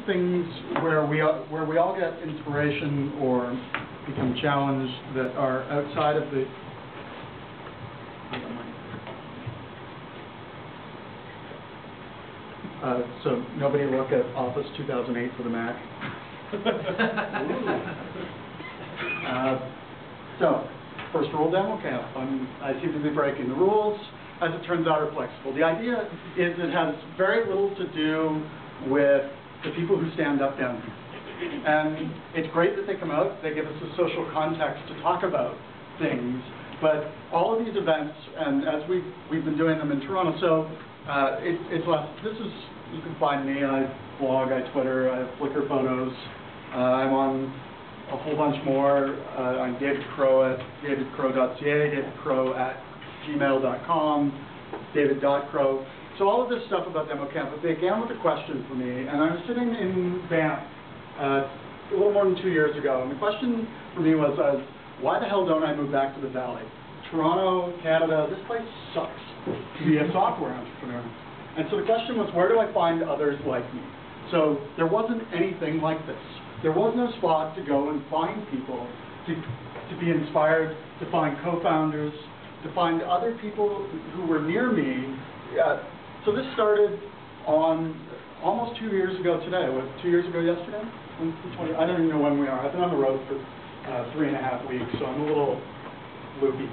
things where we all get inspiration or become challenged that are outside of the so nobody look at Office 2008 for the Mac. So, first rule, DemoCamp. I seem to be breaking the rules. As it turns out, are flexible. The idea is it has very little to do with the people who stand up down here. And it's great that they come out. They give us a social context to talk about things. But all of these events, and as we've been doing them in Toronto, so it's less. This is, you can find me. I blog, I Twitter, I have Flickr photos. I'm on a whole bunch more. I'm David Crow at davidcrow.ca, davidcrow@gmail.com, david.crow. So all of this stuff about DemoCamp, but they began with a question for me, and I was sitting in Banff a little more than 2 years ago, and the question for me was, why the hell don't I move back to the Valley? Toronto, Canada, this place sucks to be a software entrepreneur. And so the question was, where do I find others like me? So there wasn't anything like this. There was no spot to go and find people, to be inspired, to find co-founders, to find other people who were near me. So this started on almost 2 years ago today. What, 2 years ago yesterday? I don't even know when we are. I've been on the road for 3.5 weeks, so I'm a little loopy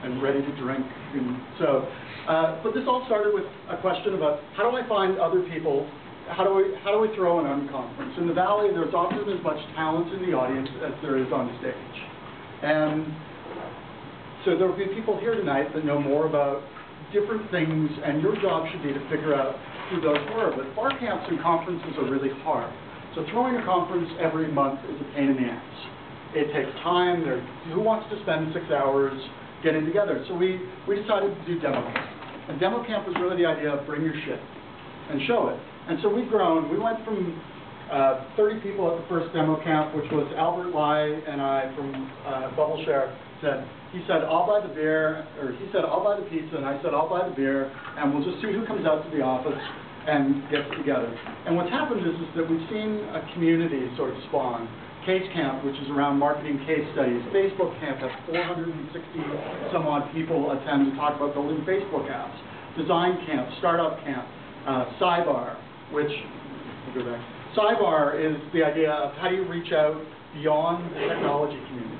and ready to drink. And so, but this all started with a question about how do I find other people? How do we throw an unconference? In the Valley, there's often as much talent in the audience as there is on stage. And so there will be people here tonight that know more about different things, and your job should be to figure out who those were. But bar camps and conferences are really hard. So throwing a conference every month is a pain in the ass. It takes time. Who wants to spend 6 hours getting together? So we decided to do DemoCamp. And DemoCamp was really the idea of bring your shit and show it. And so we've grown. We went from 30 people at the first DemoCamp, which was Albert Lai and I from BubbleShare. He said, I'll buy the beer, or he said, I'll buy the pizza, and I said, I'll buy the beer, and we'll just see who comes out to the office and gets together. And what's happened is that we've seen a community sort of spawn. Case Camp, which is around marketing case studies. Facebook Camp has 460 some odd people attend to talk about building Facebook apps. Design Camp, Startup Camp, Cybar, which, we'll go back. Cybar is the idea of how do you reach out beyond the technology community.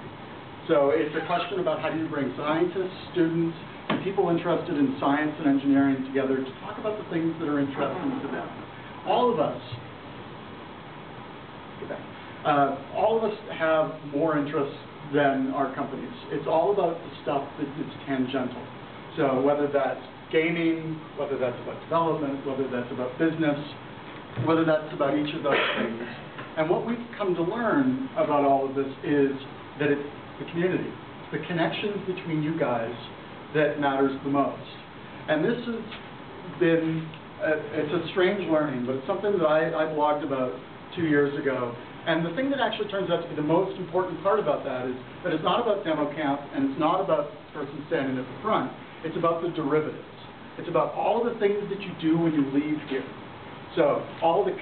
So it's a question about how do you bring scientists, students, and people interested in science and engineering together to talk about the things that are interesting to them. All of us, all of us have more interests than our companies. It's all about the stuff that is tangential. So whether that's gaming, whether that's about development, whether that's about business, whether that's about each of those things. And what we've come to learn about all of this is that it's the community, the connections between you guys that matters the most. And this has been, it's a strange learning, but it's something that I blogged about 2 years ago. And the thing that actually turns out to be the most important part about that is that it's not about DemoCamp, and it's not about the person standing at the front. It's about the derivatives. It's about all the things that you do when you leave here. So all the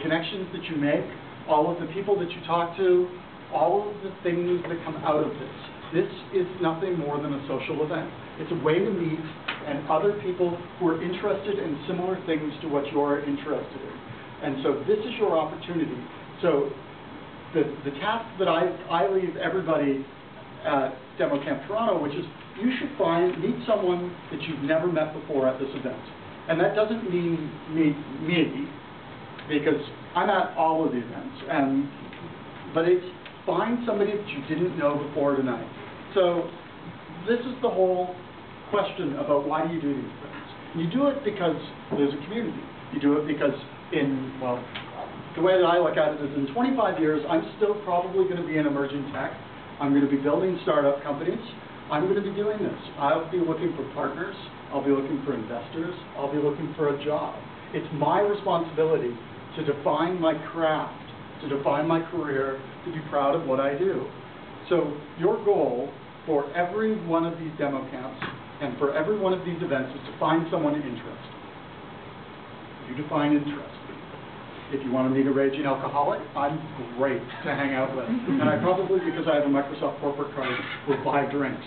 connections that you make, all of the people that you talk to, all of the things that come out of this. This is nothing more than a social event. It's a way to meet and other people who are interested in similar things to what you're interested in. And so this is your opportunity. So the task that I leave everybody at DemoCamp Toronto, which is you should meet someone that you've never met before at this event. And that doesn't mean me, because I'm at all of the events. But it's find somebody that you didn't know before tonight. So this is the whole question about why do you do these things. You do it because there's a community. You do it because the way that I look at it is in 25 years, I'm still probably going to be in emerging tech. I'm going to be building startup companies. I'm going to be doing this. I'll be looking for partners. I'll be looking for investors. I'll be looking for a job. It's my responsibility to define my craft, to define my career, to be proud of what I do. So your goal for every one of these demo camps and for every one of these events is to find someone interested. You define interest. If you want to meet a raging alcoholic, I'm great to hang out with. And I probably, because I have a Microsoft corporate card, will buy drinks.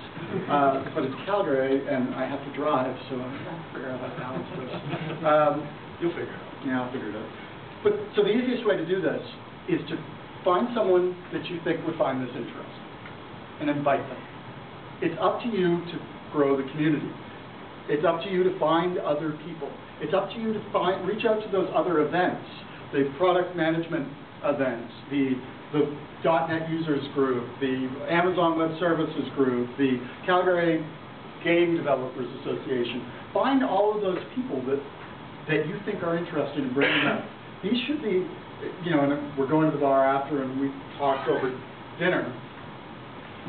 But it's Calgary, and I have to drive, so I'm trying to figure out how to balance this. You'll figure it out. Yeah, I'll figure it out. But so the easiest way to do this is to find someone that you think would find this interesting and invite them. It's up to you to grow the community. It's up to you to find other people. It's up to you to reach out to those other events, the product management events, the .NET users group, the Amazon Web Services group, the Calgary Game Developers Association. Find all of those people that you think are interested in bringing up. These should be, you know, and we're going to the bar after and we talked over dinner,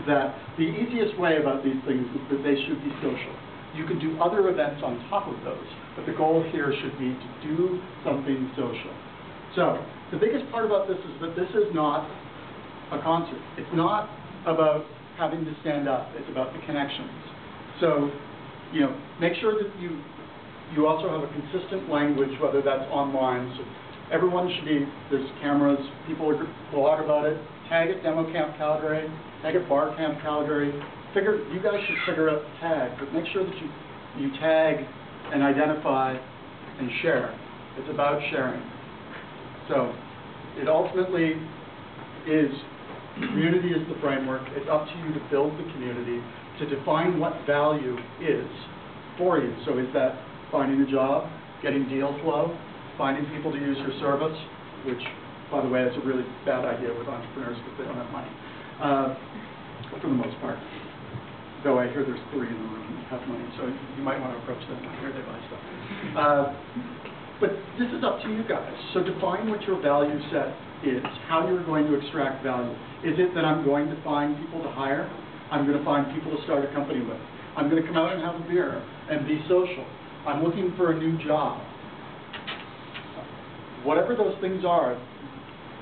that the easiest way about these things is that they should be social. You can do other events on top of those, but the goal here should be to do something social. So, the biggest part about this is that this is not a concert. It's not about having to stand up. It's about the connections. So, you know, make sure that you also have a consistent language, whether that's online. So everyone should be, there's cameras, people blog about it, tag it DemoCampCalgary, tag it DemoCampCalgary. You guys should figure out the tag, but make sure that you tag and identify and share. It's about sharing. So it ultimately is, community is the framework. It's up to you to build the community, to define what value is for you. So is that finding a job, getting deal flow, finding people to use your service, which, by the way, is a really bad idea with entrepreneurs because they don't have money, for the most part. Though I hear there's 3 in the room who have money, so you might want to approach them. I hear they buy stuff. But this is up to you guys. So define what your value set is, how you're going to extract value. Is it that I'm going to find people to hire? I'm going to find people to start a company with. I'm going to come out and have a beer and be social. I'm looking for a new job. Whatever those things are,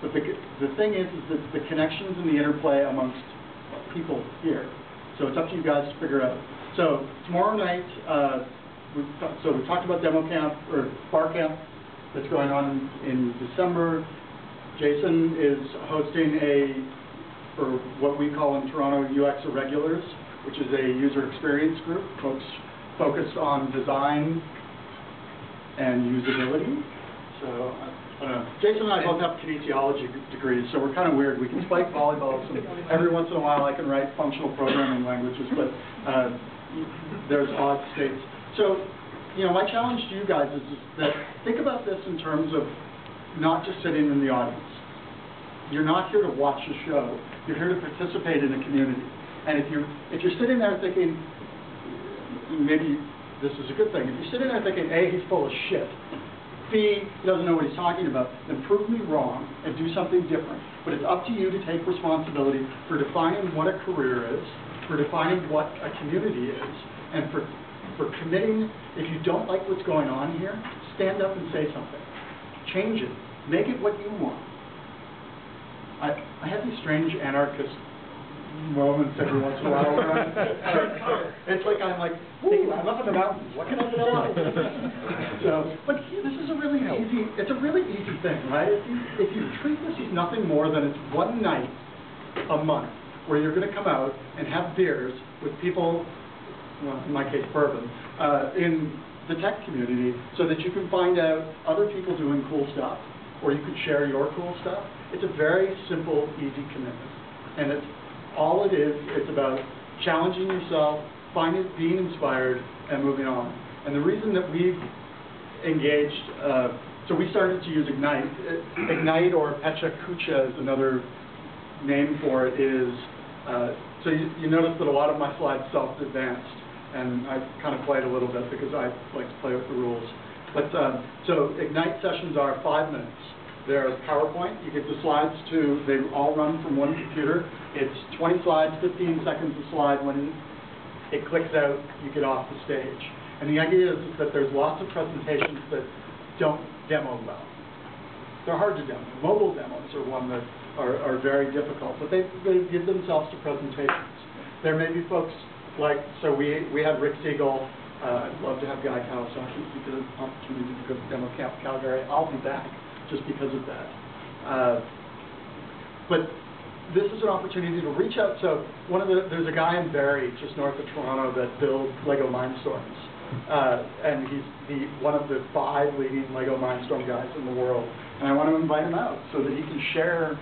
but the thing is that the connections and the interplay amongst people here. So it's up to you guys to figure out. So tomorrow night, we talked about DemoCamp or Bar Camp that's going on in December. Jason is hosting or what we call in Toronto, UX Irregulars, which is a user experience group, folks focused on design and usability. So Jason and I both have kinesiology degrees, so we're kind of weird. We can spike volleyballs, and every once in a while I can write functional programming languages, but there's odd states. So, you know, my challenge to you guys is that think about this in terms of not just sitting in the audience. You're not here to watch a show. You're here to participate in a community. And if you're sitting there thinking, maybe this is a good thing, if you're sitting there thinking, A, he's full of shit, B, he doesn't know what he's talking about, then prove me wrong and do something different. But it's up to you to take responsibility for defining what a career is, for defining what a community is, and for committing. If you don't like what's going on here, stand up and say something. Change it. Make it what you want. I have these strange anarchist moments every once in a while where it's like I'm like, ooh, I'm up in the mountains. What can I do? So, but this is a really easy. It's a really easy thing, right? If you treat this as nothing more than it's one night a month where you're going to come out and have beers with people, well, in my case, bourbon, in the tech community, so that you can find out other people doing cool stuff, or you can share your cool stuff. It's a very simple, easy commitment, and it's all it is. It's about challenging yourself, being inspired, and moving on. And the reason that we've engaged, so we started to use Ignite. Ignite, or Pecha Kucha is another name for it, is, so you notice that a lot of my slides self-advanced, and I kind of played a little bit because I like to play with the rules. But so Ignite sessions are 5 minutes. They're PowerPoint. You get the slides they all run from one computer. It's 20 slides, 15 seconds a slide. When it clicks out, you get off the stage. And the idea is that there's lots of presentations that don't demo well. They're hard to demo. Mobile demos are one that are very difficult, but they give themselves to presentations. There may be folks like, so we have Rick Siegel. I'd love to have Guy Kawasaki. If you get an opportunity to go to DemoCamp Calgary, I'll be back. just because of that. But this is an opportunity to reach out. So there's a guy in Barrie, just north of Toronto, that builds Lego Mindstorms. And he's one of the 5 leading Lego Mindstorm guys in the world. And I want to invite him out so that he can share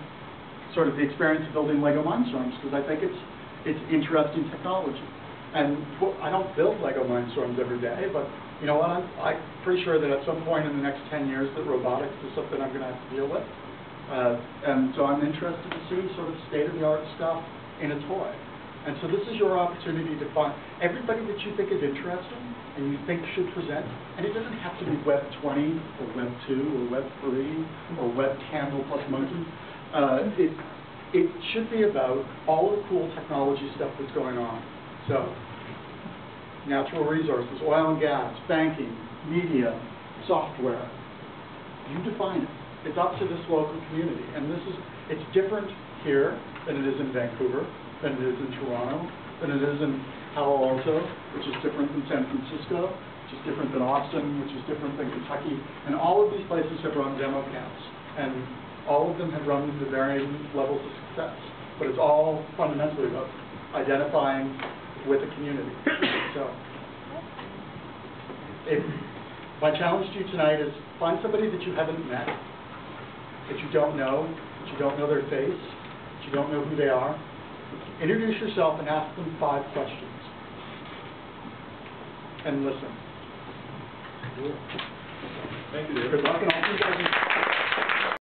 sort of the experience of building Lego Mindstorms, because I think it's interesting technology. And I don't build Lego Mindstorms every day, but you know what? I'm pretty sure that at some point in the next 10 years that robotics is something I'm going to have to deal with. And so I'm interested to see sort of state-of-the-art stuff in a toy. And so this is your opportunity to find everybody that you think is interesting and you think should present. And it doesn't have to be Web 20 or Web 2 or Web 3 or Web Candle plus Monkey. It should be about all the cool technology stuff that's going on. So natural resources, oil and gas, banking, media, software. You define it. It's up to this local community. And it's different here than it is in Vancouver, than it is in Toronto, than it is in Palo Alto, which is different than San Francisco, which is different than Austin, which is different than Kentucky. And all of these places have run demo camps. And all of them have run to varying levels of success. But it's all fundamentally about identifying with the community. So, my challenge to you tonight is find somebody that you haven't met, that you don't know their face, that you don't know who they are. Introduce yourself and ask them 5 questions. And listen. Thank you, David. Good luck, and I'll see you guys in